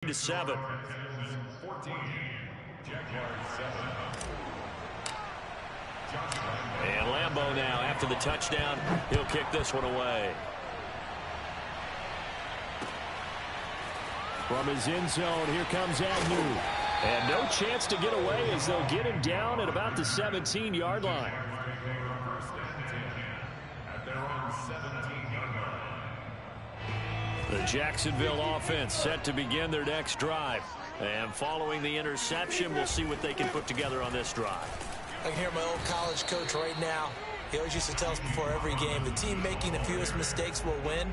7. And Lambeau now, after the touchdown, he'll kick this one away. From his end zone, here comes Agnew. And no chance to get away as they'll get him down at about the 17-yard line. The Jacksonville offense set to begin their next drive. And following the interception, we'll see what they can put together on this drive. I can hear my old college coach right now. He always used to tell us before every game, the team making the fewest mistakes will win.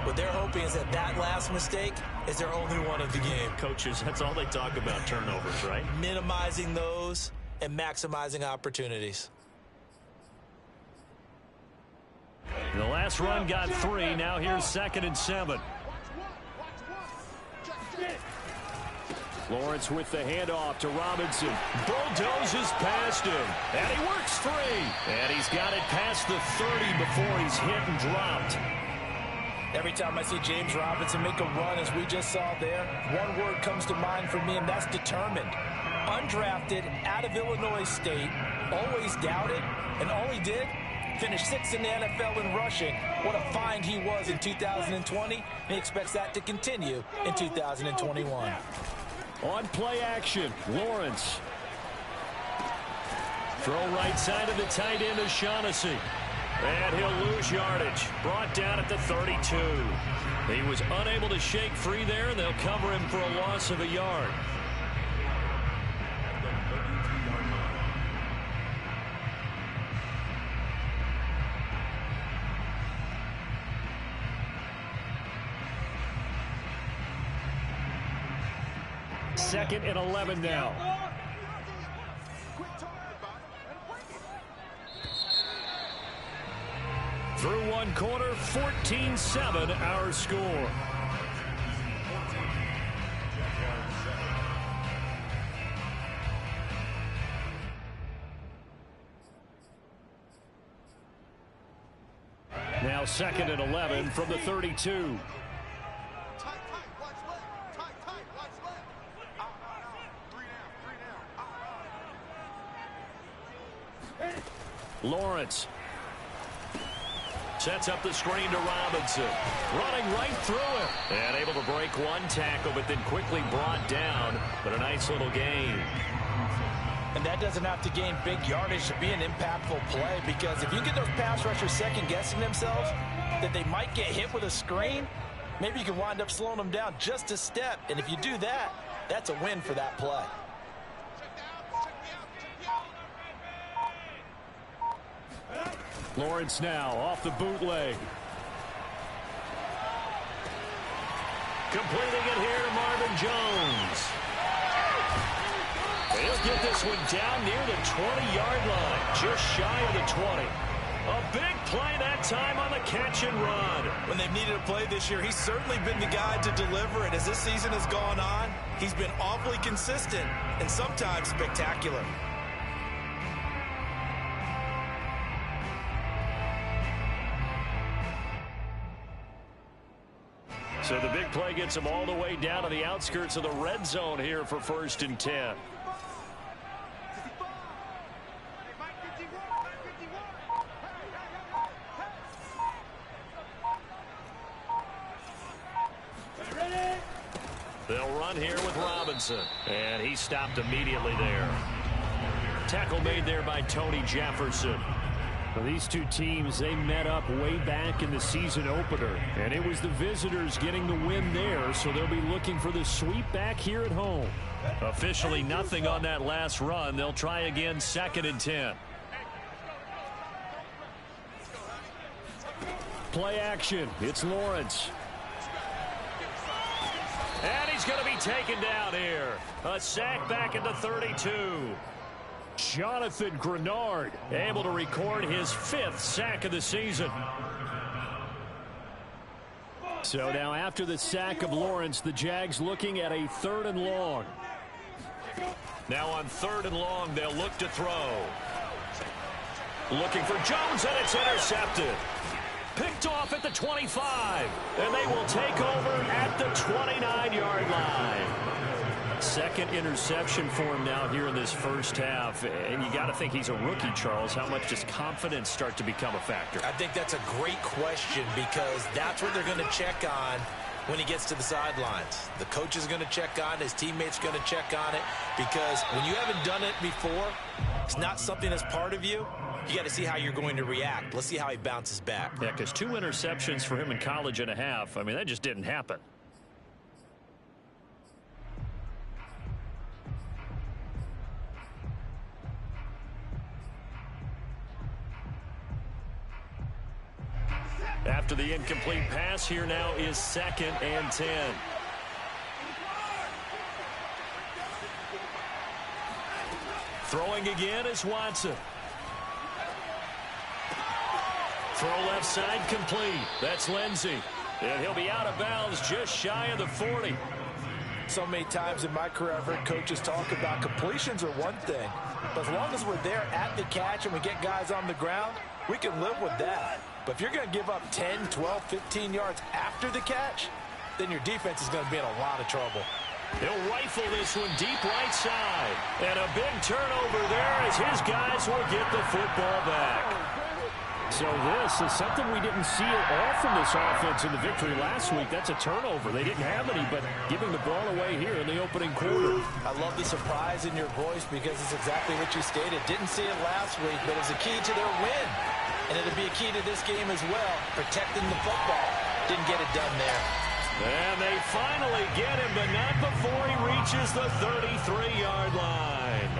What they're hoping is that that last mistake is their only one of the game. Coaches, that's all they talk about, turnovers, right? Minimizing those and maximizing opportunities. The last run got 3. Now here's 2nd and 7. Lawrence with the handoff to Robinson. Bulldozes past him. And he works free. And he's got it past the 30 before he's hit and dropped. Every time I see James Robinson make a run, as we just saw there, one word comes to mind for me, and that's determined. Undrafted, out of Illinois State, always doubted, and all he did, finished 6th in the NFL in rushing. What a find he was in 2020, and he expects that to continue in 2021. On play action, Lawrence. Throw right side of the tight end to Shaughnessy. And he'll lose yardage. Brought down at the 32. He was unable to shake free there, and they'll cover him for a loss of a yard. Second and 11 now. Through one quarter, 14-7 our score. Now 2nd and 11 from the 32. Lawrence sets up the screen to Robinson. Running right through him. And able to break one tackle, but then quickly brought down. But a nice little gain. And that doesn't have to gain big yardage to be an impactful play, because if you get those pass rushers second-guessing themselves that they might get hit with a screen, maybe you can wind up slowing them down just a step. And if you do that, that's a win for that play. Lawrence now off the bootleg. Completing it here to Marvin Jones. He'll get this one down near the 20-yard line, just shy of the 20. A big play that time on the catch and run. When they've needed a play this year, he's certainly been the guy to deliver it. As this season has gone on, he's been awfully consistent and sometimes spectacular. So the big play gets him all the way down to the outskirts of the red zone here for 1st and 10. They'll run here with Robinson. And he stopped immediately there. Tackle made there by Tony Jefferson. Well, these two teams, they met up way back in the season opener, and it was the visitors getting the win there, so they'll be looking for the sweep back here at home. Officially nothing on that last run. They'll try again, 2nd and 10. Play action. It's Lawrence. And he's going to be taken down here. A sack back at the 32. Jonathan Grenard able to record his 5th sack of the season. So now after the sack of Lawrence, the Jags looking at a 3rd and long. Now on 3rd and long, they'll look to throw. Looking for Jones, and it's intercepted. Picked off at the 25. And they will take over at the 29-yard line. Second interception for him now here in this first half. And you got to think he's a rookie, Charles. How much does confidence start to become a factor? I think that's a great question because that's what they're going to check on when he gets to the sidelines. The coach is going to check on it. His teammates going to check on it because when you haven't done it before, it's not something that's part of you. You got to see how you're going to react. Let's see how he bounces back. Yeah, because 2 interceptions for him in college and a half. I mean, that just didn't happen. After the incomplete pass, here now is 2nd and 10. Throwing again is Watson. Throw left side complete. That's Lindsey. And he'll be out of bounds just shy of the 40. So many times in my career, I've heard coaches talk about completions are one thing. But as long as we're there at the catch and we get guys on the ground, we can live with that. But if you're going to give up 10, 12, 15 yards after the catch, then your defense is going to be in a lot of trouble. He'll rifle this one deep right side. And a big turnover there as his guys will get the football back. So this is something we didn't see at all from this offense in the victory last week. That's a turnover. They didn't have any, but giving the ball away here in the opening quarter. I love the surprise in your voice because it's exactly what you stated. Didn't see it last week, but it's a key to their win. And it'll be a key to this game as well, protecting the football. Didn't get it done there. And they finally get him, but not before he reaches the 33-yard line.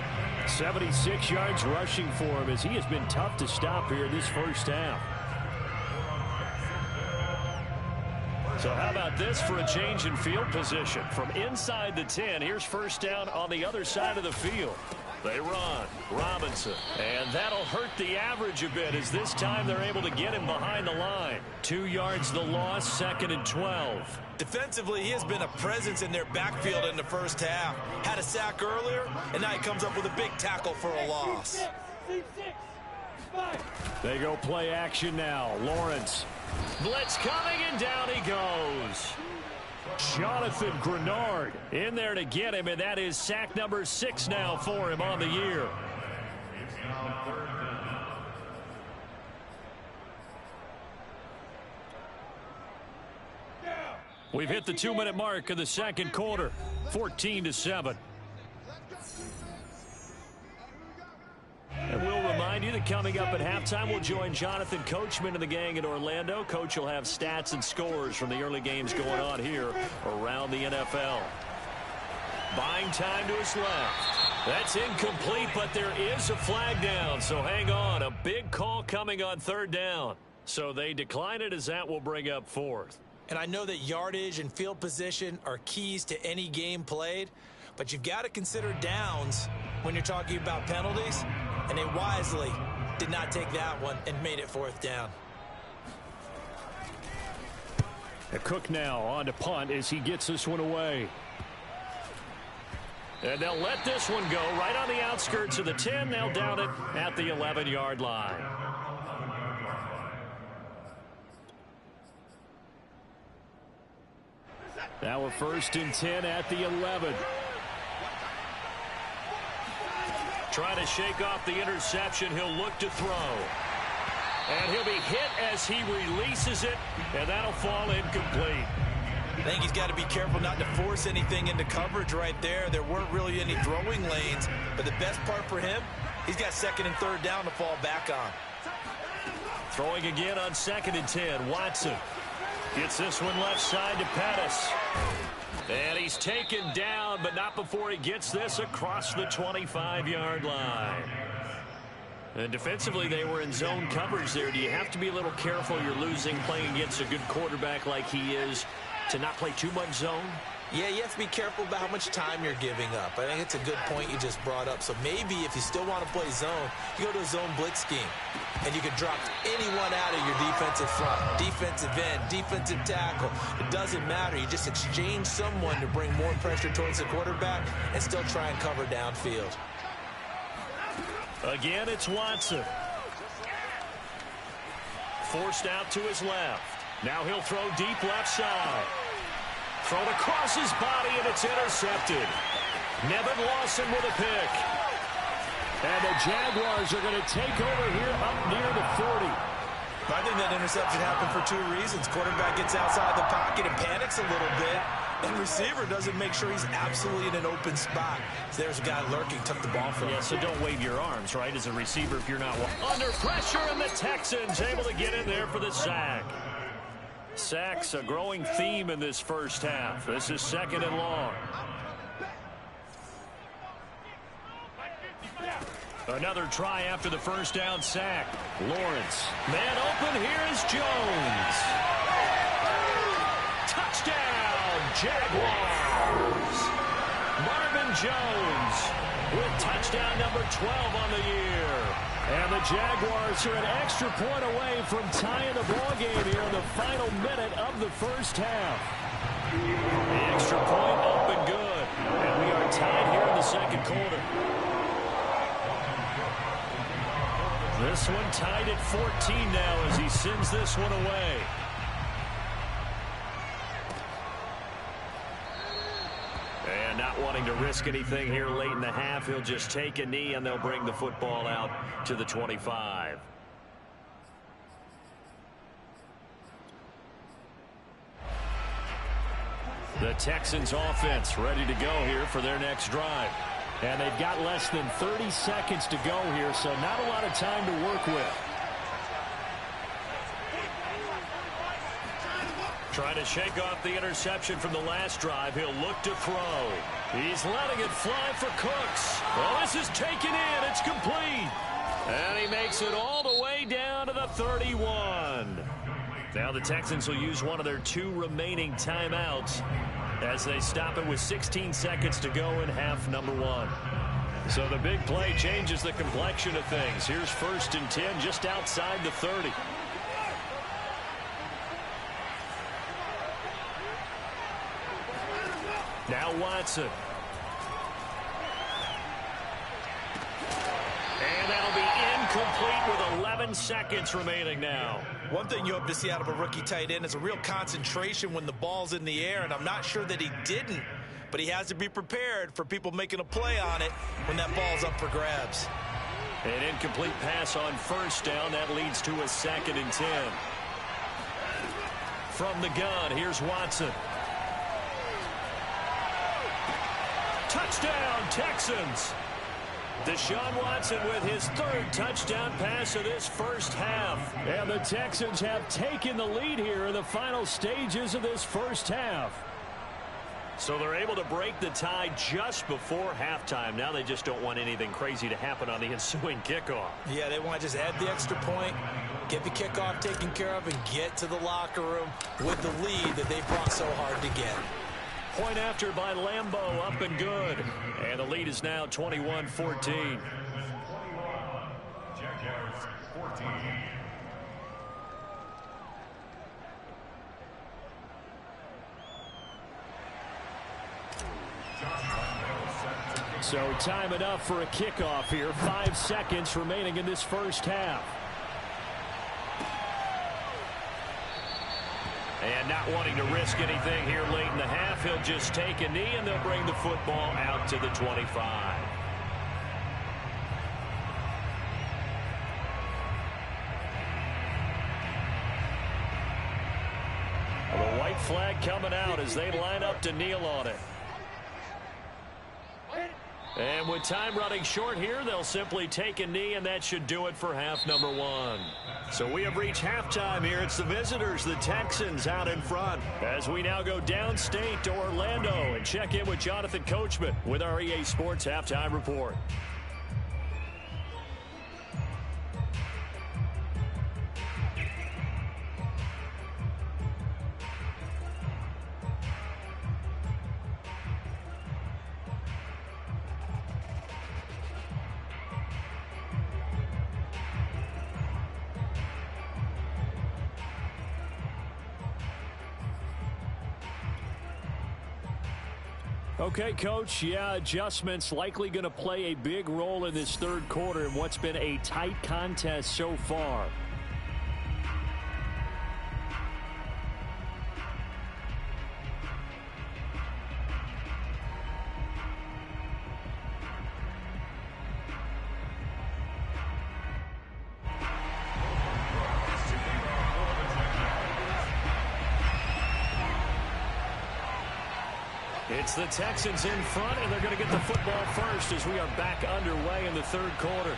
76 yards rushing for him as he has been tough to stop here this first half. So how about this for a change in field position? From inside the 10, here's first down on the other side of the field. They run. Robinson. And that'll hurt the average a bit as this time they're able to get him behind the line. 2 yards the loss, 2nd and 12. Defensively, he has been a presence in their backfield in the first half. Had a sack earlier, and now he comes up with a big tackle for a loss. They go play action now. Lawrence. Blitz coming, and down he goes. Jonathan Grenard in there to get him, and that is sack number 6 now for him on the year. We've hit the 2-minute mark of the second quarter, 14-7. And we'll remind you that coming up at halftime, we'll join Jonathan Coachman and the gang in Orlando. Coach will have stats and scores from the early games going on here around the NFL. Buying time to his left. That's incomplete, but there is a flag down, so hang on. A big call coming on 3rd down. So they decline it as that will bring up 4th. And I know that yardage and field position are keys to any game played, but you've got to consider downs when you're talking about penalties, and they wisely did not take that one and made it 4th down. Cook now on to punt as he gets this one away. And they'll let this one go right on the outskirts of the 10. They'll down it at the 11-yard line. Now a 1st and 10 at the 11. Trying to shake off the interception. He'll look to throw. And he'll be hit as he releases it, and that'll fall incomplete. I think he's got to be careful not to force anything into coverage right there. There weren't really any throwing lanes, but the best part for him, he's got 2nd and 3rd down to fall back on. Throwing again on 2nd and 10. Watson gets this one left side to Pettis. And he's taken down, but not before he gets this across the 25-yard line. And defensively, they were in zone coverage there. Do you have to be a little careful? You're losing playing against a good quarterback like he is to not play too much zone? Yeah, you have to be careful about how much time you're giving up. I think it's a good point you just brought up. So maybe if you still want to play zone, you go to a zone blitz scheme. And you can drop anyone out of your defensive front, defensive end, defensive tackle. It doesn't matter. You just exchange someone to bring more pressure towards the quarterback and still try and cover downfield. Again, it's Watson. forced out to his left. Now he'll throw deep left side. Thrown across his body, and it's intercepted. Nevin Lawson with a pick. And the Jaguars are going to take over here up near the 40. I think that interception happened for two reasons. Quarterback gets outside the pocket and panics a little bit. And receiver doesn't make sure he's absolutely in an open spot. So there's a guy lurking, took the ball from him. Yeah, so don't wave your arms, right, as a receiver if you're not under pressure, and the Texans able to get in there for the sack. Sacks a growing theme in this first half. This is 2nd and long. Another try after the first down sack. Lawrence. Man open. Here is Jones. Touchdown, Jaguars. Marvin Jones with touchdown number 12 on the year. And the Jaguars are an extra point away from tying the ball game here in the final minute of the first half. The extra point up and good. And we are tied here in the second quarter. This one tied at 14 now as he sends this one away. And not wanting to risk anything here late in the half, he'll just take a knee and they'll bring the football out to the 25. The Texans offense ready to go here for their next drive. And they've got less than 30 seconds to go here, so not a lot of time to work with. Trying to shake off the interception from the last drive. He'll look to throw. He's letting it fly for Cooks. Well, this is taken in. It's complete. And he makes it all the way down to the 31. Now the Texans will use one of their 2 remaining timeouts as they stop it with 16 seconds to go in half number 1. So the big play changes the complexion of things. Here's 1st and 10 just outside the 30. Now Watson. And that'll be incomplete with 11 seconds remaining now. One thing you hope to see out of a rookie tight end is a real concentration when the ball's in the air, and I'm not sure that he didn't, but he has to be prepared for people making a play on it when that ball's up for grabs. An incomplete pass on 1st down. That leads to a 2nd and 10. From the gun, here's Watson. Touchdown, Texans. Deshaun Watson with his 3rd touchdown pass of this first half. And the Texans have taken the lead here in the final stages of this first half. So they're able to break the tie just before halftime. Now they just don't want anything crazy to happen on the ensuing kickoff. Yeah, they want to just add the extra point, get the kickoff taken care of, and get to the locker room with the lead that they fought so hard to get. Point after by Lambeau, up and good. And the lead is now 21-14. So time enough for a kickoff here. 5 seconds remaining in this first half. And not wanting to risk anything here late in the half, he'll just take a knee and they'll bring the football out to the 25. Well, the white flag coming out as they line up to kneel on it. And with time running short here, they'll simply take a knee, and that should do it for half number 1. So we have reached halftime here. It's the visitors, the Texans, out in front. As we now go downstate to Orlando and check in with Jonathan Coachman with our EA Sports Halftime Report. Okay, Coach, yeah, adjustments likely going to play a big role in this third quarter in what's been a tight contest so far. It's the Texans in front, and they're going to get the football first as we are back underway in the third quarter.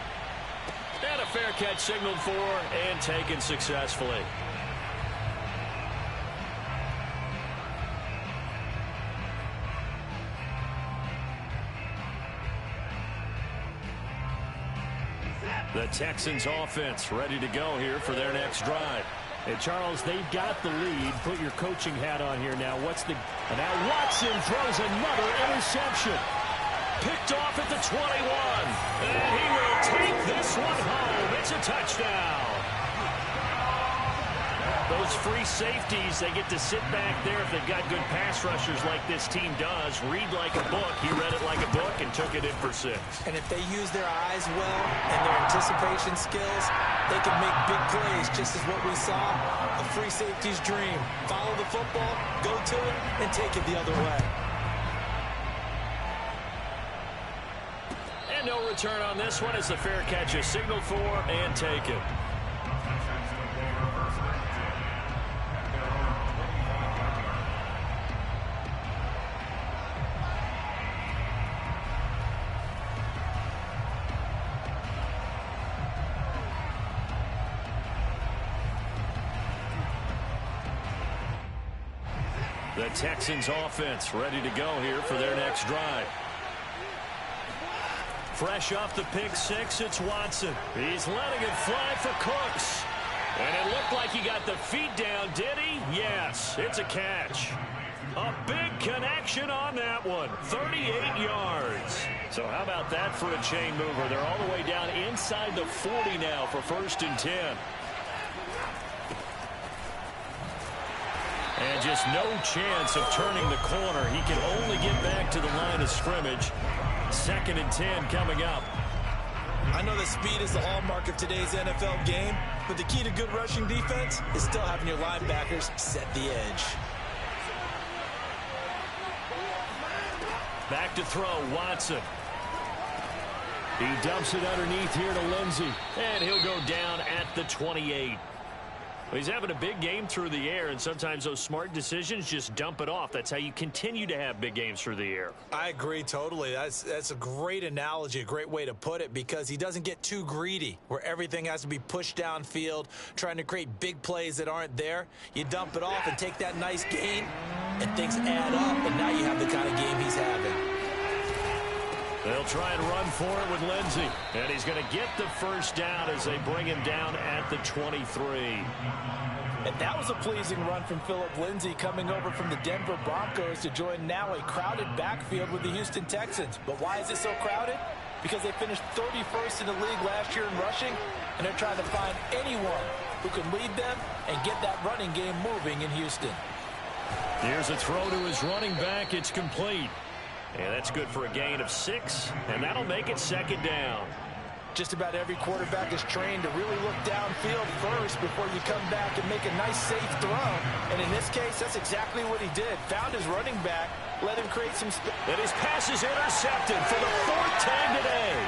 And a fair catch signaled for and taken successfully. The Texans offense ready to go here for their next drive. And Charles, they've got the lead. Put your coaching hat on here now. And now Watson throws another interception. Picked off at the 21. And he will take this one home. It's a touchdown. Those free safeties, they get to sit back there if they've got good pass rushers like this team does. Read like a book. He read it like a book and took it in for 6. And if they use their eyes well and their anticipation skills, they can make big plays, just as what we saw, a free safety's dream. Follow the football, go to it, and take it the other way. And no return on this one as the fair catch is signaled for and taken. The Texans offense ready to go here for their next drive. Fresh off the pick 6, it's Watson. He's letting it fly for Cooks. And it looked like he got the feet down, did he? Yes, it's a catch. A big connection on that one. 38 yards. So how about that for a chain mover? They're all the way down inside the 40 now for 1st and 10. And just no chance of turning the corner. He can only get back to the line of scrimmage. 2nd and 10 coming up. I know that speed is the hallmark of today's NFL game, but the key to good rushing defense is still having your linebackers set the edge. Back to throw, Watson. He dumps it underneath here to Lindsey. And he'll go down at the 28. Well, he's having a big game through the air, and sometimes those smart decisions just dump it off. That's how you continue to have big games through the air. I agree totally. That's a great analogy, a great way to put it, because he doesn't get too greedy where everything has to be pushed downfield, trying to create big plays that aren't there. You dump it off and take that nice gain, and things add up, and now you have the kind of game he's having. They'll try and run for it with Lindsey. And he's going to get the first down as they bring him down at the 23. And that was a pleasing run from Phillip Lindsay, coming over from the Denver Broncos to join now a crowded backfield with the Houston Texans. But why is it so crowded? Because they finished 31st in the league last year in rushing, and they're trying to find anyone who can lead them and get that running game moving in Houston. Here's a throw to his running back. It's complete. And that's good for a gain of 6, and that'll make it 2nd down. Just about every quarterback is trained to really look downfield first before you come back and make a nice, safe throw. And in this case, that's exactly what he did. Found his running back, let him create some space. And his pass is intercepted for the 4th time today.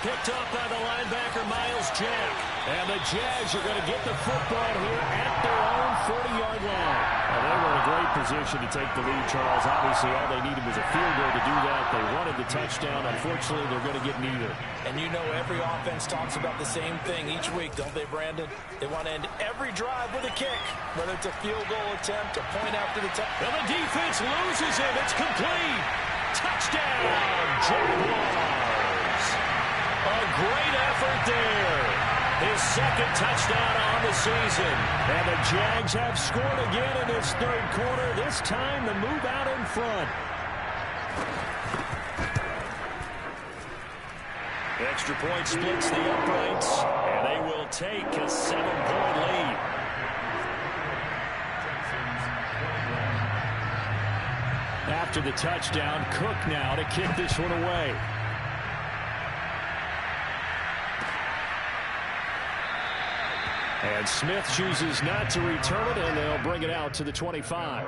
Picked up by the linebacker, Myles Jack. And the Jags are going to get the football here at their own 40-yard line. Well, they were in a great position to take the lead, Charles. Obviously, all they needed was a field goal to do that. They wanted the touchdown. Unfortunately, they're going to get neither. And you know every offense talks about the same thing each week, don't they, Brandon? They want to end every drive with a kick, whether it's a field goal attempt, a point after the touchdown. And the defense loses him. It's complete. Touchdown, Jaguars. A great effort there. His 2nd touchdown on the season. And the Jags have scored again in this 3rd quarter. This time to move out in front. Extra point splits the uprights, and they will take a 7-point lead. After the touchdown, Cook now to kick this one away. And Smith chooses not to return it, and they'll bring it out to the 25.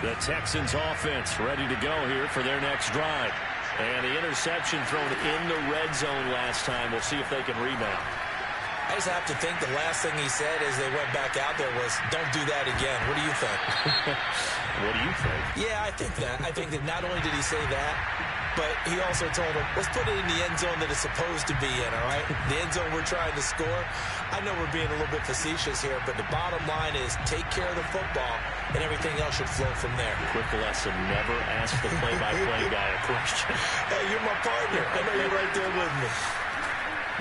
The Texans offense ready to go here for their next drive. And the interception thrown in the red zone last time. We'll see if they can rebound. I just have to think the last thing he said as they went back out there was, don't do that again. What do you think? What do you think? Yeah, I think that. I think that not only did he say that, but he also told him, let's put it in the end zone that it's supposed to be in, all right? The end zone we're trying to score. I know we're being a little bit facetious here, but the bottom line is take care of the football, and everything else should flow from there. Quick lesson, never ask the play-by-play guy a question. Hey, you're my partner. I know you're right there with me.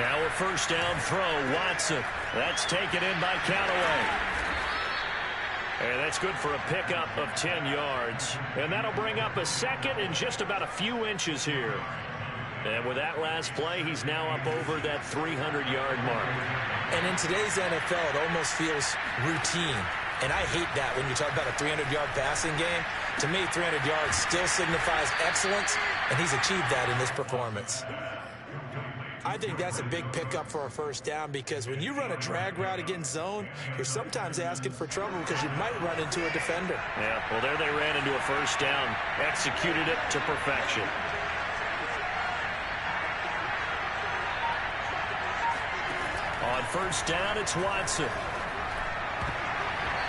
Now a first down throw, Watson. That's taken in by Callaway. And that's good for a pickup of 10 yards. And that'll bring up a second and just about a few inches here. And with that last play, he's now up over that 300-yard mark. And in today's NFL, it almost feels routine. And I hate that when you talk about a 300-yard passing game. To me, 300 yards still signifies excellence, and he's achieved that in this performance. I think that's a big pickup for a first down because when you run a drag route against zone, you're sometimes asking for trouble because you might run into a defender. Yeah, well, there they ran into a first down, executed it to perfection. On first down, it's Watson.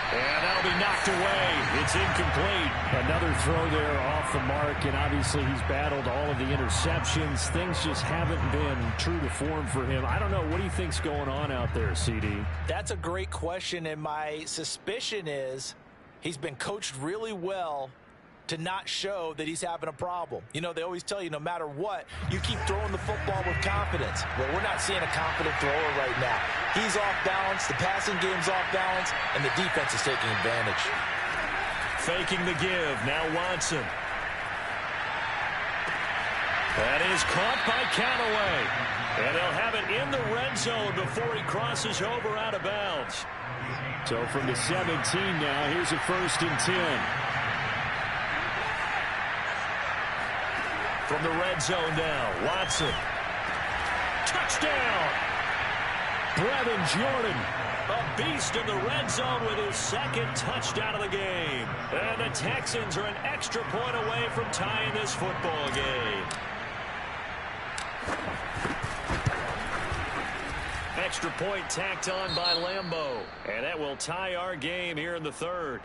And that'll be knocked away. It's incomplete. Another throw there off the mark, and obviously he's battled all of the interceptions. Things just haven't been true to form for him. I don't know. What do you think's going on out there, CD? That's a great question, and my suspicion is he's been coached really well to not show that he's having a problem. You know, they always tell you no matter what, you keep throwing the football with confidence. Well, we're not seeing a confident thrower right now. He's off balance, the passing game's off balance, and the defense is taking advantage. Faking the give, now Watson. That is caught by Callaway. And they'll have it in the red zone before he crosses over out of bounds. So from the 17 now, here's a 1st and 10. From the red zone now, Watson. Touchdown! Brevin Jordan, a beast in the red zone with his second touchdown of the game. And the Texans are an extra point away from tying this football game. Extra point tacked on by Lambeau. And that will tie our game here in the third.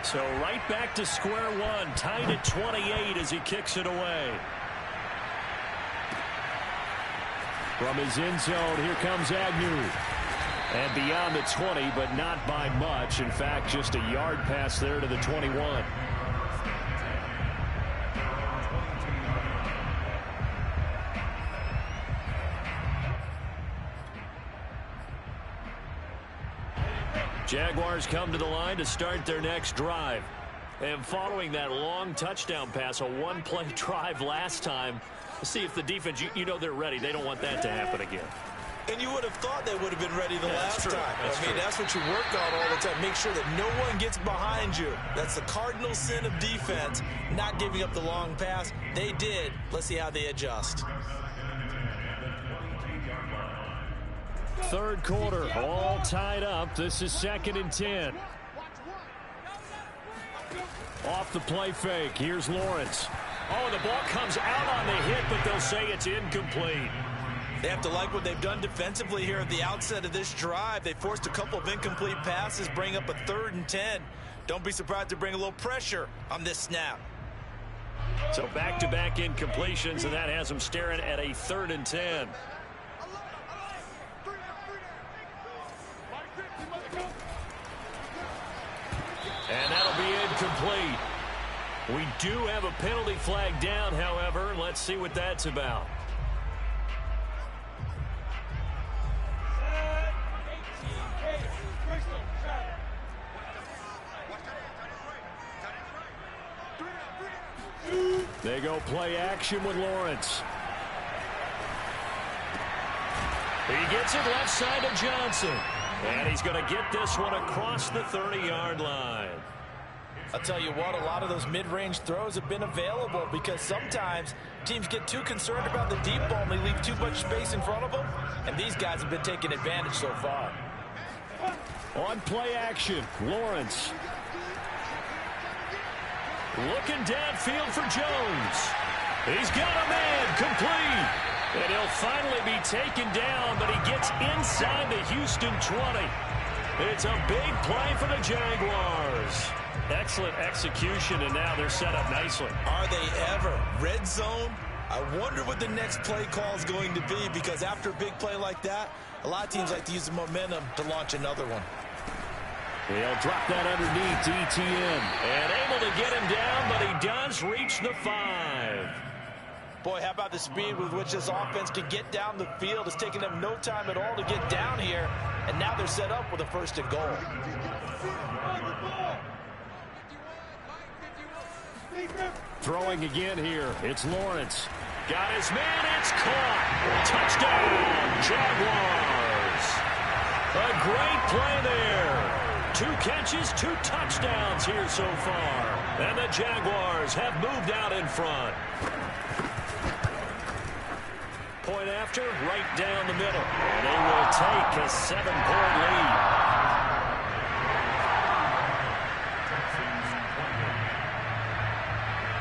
So right back to square one, tied at 28 as he kicks it away. From his end zone, here comes Agnew. And beyond the 20, but not by much. In fact, just a yard pass there to the 21. Jaguars come to the line to start their next drive. And following that long touchdown pass, a one-play drive last time, let's see if the defense, you know they're ready. They don't want that to happen again. And you would have thought they would have been ready the last time. I mean, that's what you work on all the time. Make sure that no one gets behind you. That's the cardinal sin of defense, not giving up the long pass. They did. Let's see how they adjust. Third quarter, all tied up. This is 2nd and 10. Off the play fake. Here's Lawrence. Oh, the ball comes out on the hit, but they'll say it's incomplete. They have to like what they've done defensively here at the outset of this drive. They forced a couple of incomplete passes, bring up a 3rd and 10. Don't be surprised to bring a little pressure on this snap. So back-to-back incompletions, and that has them staring at a 3rd and 10. And that'll be incomplete. We do have a penalty flag down, however. Let's see what that's about. They go play action with Lawrence. He gets it left side to Johnson. And he's going to get this one across the 30-yard line. I'll tell you what, a lot of those mid-range throws have been available because sometimes teams get too concerned about the deep ball and they leave too much space in front of them. And these guys have been taking advantage so far. On play action, Lawrence. Looking downfield for Jones. He's got a man complete. And he'll finally be taken down, but he gets inside the Houston 20. It's a big play for the Jaguars. Excellent execution, and now they're set up nicely. Are they ever? Red zone? I wonder what the next play call is going to be, because after a big play like that, a lot of teams like to use the momentum to launch another one. He'll drop that underneath to Etienne. And able to get him down, but he does reach the 5. Boy, how about the speed with which this offense can get down the field? It's taken them no time at all to get down here, and now they're set up with a 1st and goal. Throwing again here. It's Lawrence. Got his man. It's caught. Touchdown, Jaguars. A great play there. 2 catches, 2 touchdowns here so far. And the Jaguars have moved out in front. Point after, right down the middle. And they will take a 7-point lead.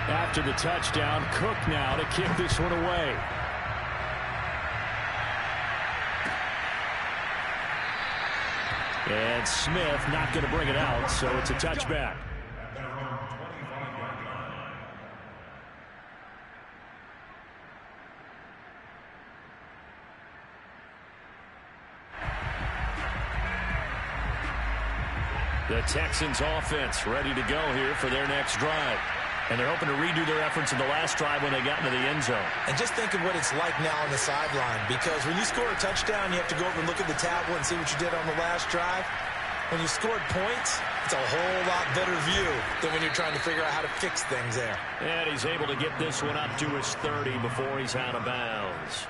After the touchdown, Cook now to kick this one away. And Smith not going to bring it out, so it's a touchback. The Texans offense ready to go here for their next drive. And they're hoping to redo their efforts in the last drive when they got into the end zone. And just think of what it's like now on the sideline, because when you score a touchdown, you have to go over and look at the tablet and see what you did on the last drive. When you scored points, it's a whole lot better view than when you're trying to figure out how to fix things there. And he's able to get this one up to his 30 before he's out of bounds.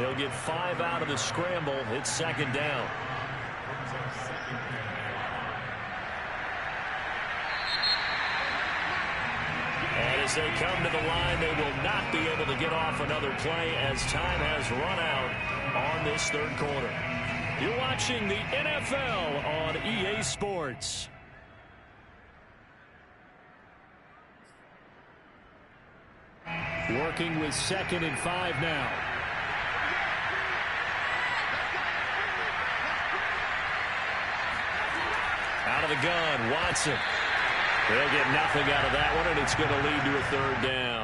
He'll get 5 out of the scramble. It's 2nd down. And as they come to the line, they will not be able to get off another play as time has run out on this 3rd quarter. You're watching the NFL on EA Sports. Working with 2nd and 5 now. Out of the gun, Watson. They'll get nothing out of that one, and it's going to lead to a 3rd down.